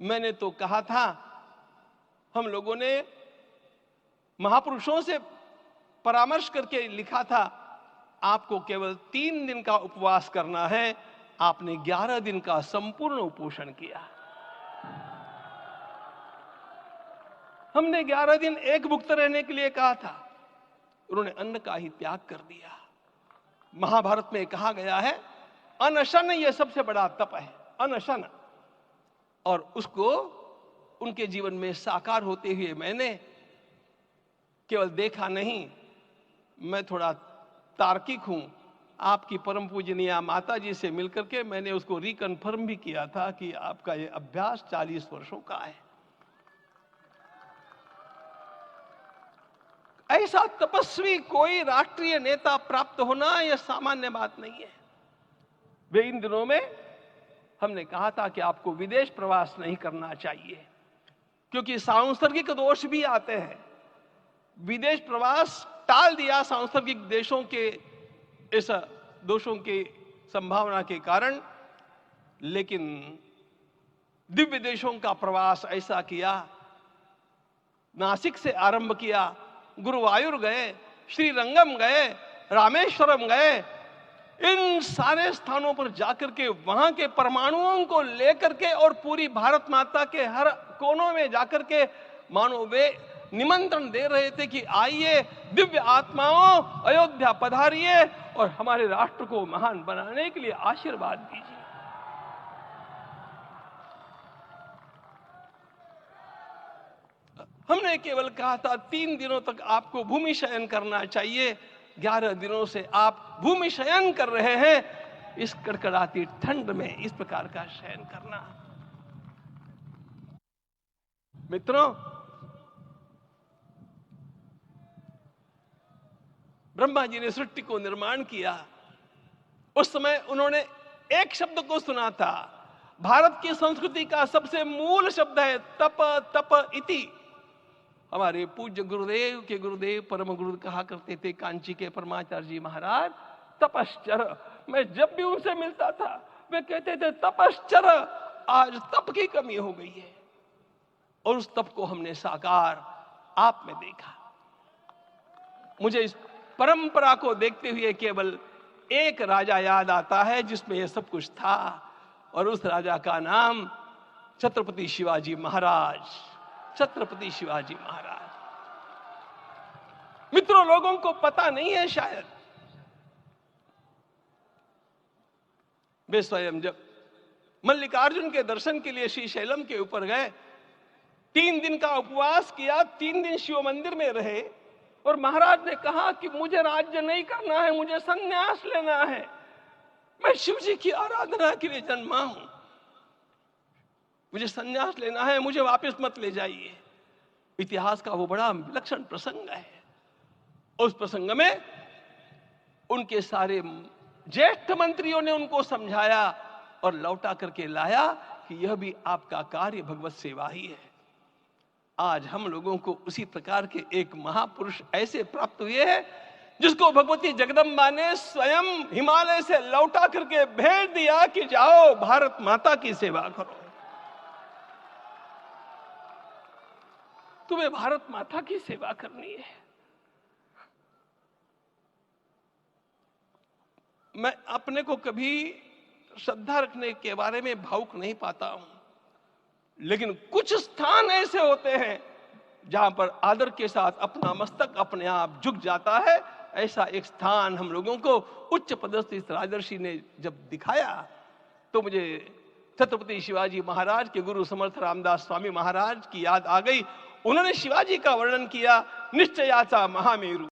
मैंने तो कहा था, हम लोगों ने महापुरुषों से परामर्श करके लिखा था, आपको केवल 3 दिन का उपवास करना है। आपने 11 दिन का संपूर्ण उपोषण किया। हमने 11 दिन एक भुक्त रहने के लिए कहा था, उन्होंने अन्न का ही त्याग कर दिया। महाभारत में कहा गया है, अनशन यह सबसे बड़ा तप है, अनशन। और उसको उनके जीवन में साकार होते हुए मैंने केवल देखा नहीं, मैं थोड़ा तार्किक हूं। आपकी परम पूजनीय माता जी से मिलकर के मैंने उसको रिकन्फर्म भी किया था कि आपका ये अभ्यास 40 वर्षों का है। ऐसा तपस्वी कोई राष्ट्रीय नेता प्राप्त होना यह सामान्य बात नहीं है। वे इन दिनों में हमने कहा था कि आपको विदेश प्रवास नहीं करना चाहिए, क्योंकि सांसर्गिक दोष भी आते हैं। विदेश प्रवास टाल दिया सांसर्गिक देशों के इस दोषों की संभावना के कारण, लेकिन दिव्य देशों का प्रवास ऐसा किया। नासिक से आरंभ किया, गुरुवायूर गए, श्रीरंगम गए, रामेश्वरम गए। इन सारे स्थानों पर जाकर के वहां के परमाणुओं को लेकर के और पूरी भारत माता के हर कोनों में जाकर के मानो वे निमंत्रण दे रहे थे कि आइए दिव्य आत्माओं, अयोध्या पधारिए और हमारे राष्ट्र को महान बनाने के लिए आशीर्वाद दीजिए। हमने केवल कहा था 3 दिनों तक आपको भूमि शयन करना चाहिए। 11 दिनों से आप भूमि शयन कर रहे हैं। इस कड़कड़ाती ठंड में इस प्रकार का शयन करना, मित्रों, ब्रह्मा जी ने सृष्टि को निर्माण किया। उस समय उन्होंने एक शब्द को सुना था। भारत की संस्कृति का सबसे मूल शब्द है तप, तप इति। हमारे पूज्य गुरुदेव के गुरुदेव परम गुरु कहा करते थे, कांची के परमाचार्य जी महाराज, तपश्चर। मैं जब भी उनसे मिलता था वे कहते थे तपश्चर। आज तप की कमी हो गई है और उस तप को हमने साकार आप में देखा। मुझे इस परंपरा को देखते हुए केवल एक राजा याद आता है जिसमें यह सब कुछ था, और उस राजा का नाम छत्रपति शिवाजी महाराज। छत्रपति शिवाजी महाराज। मित्रों, लोगों को पता नहीं है शायद, वे स्वयं जब मल्लिकार्जुन के दर्शन के लिए श्रीशैलम के ऊपर गए, 3 दिन का उपवास किया, 3 दिन शिव मंदिर में रहे, और महाराज ने कहा कि मुझे राज्य नहीं करना है, मुझे संन्यास लेना है। मैं शिव जी की आराधना के लिए जन्मा हूं, मुझे संन्यास लेना है, मुझे वापस मत ले जाइए। इतिहास का वो बड़ा विलक्षण प्रसंग है। उस प्रसंग में उनके सारे ज्येष्ठ मंत्रियों ने उनको समझाया और लौटा करके लाया कि यह भी आपका कार्य भगवत सेवा ही है। आज हम लोगों को उसी प्रकार के एक महापुरुष ऐसे प्राप्त हुए हैं जिसको भगवती जगदम्बा ने स्वयं हिमालय से लौटा करके भेज दिया कि जाओ भारत माता की सेवा करो। तुम्हें भारत माता की सेवा करनी है। मैं अपने को कभी श्रद्धा रखने के बारे में भावुक नहीं पाता हूं, लेकिन कुछ स्थान ऐसे होते हैं जहां पर आदर के साथ अपना मस्तक अपने आप झुक जाता है। ऐसा एक स्थान हम लोगों को उच्च पदस्थ इस राजर्षि ने जब दिखाया तो मुझे छत्रपति शिवाजी महाराज के गुरु समर्थ रामदास स्वामी महाराज की याद आ गई। उन्होंने शिवाजी का वर्णन किया, निश्चयाचा महामेरु।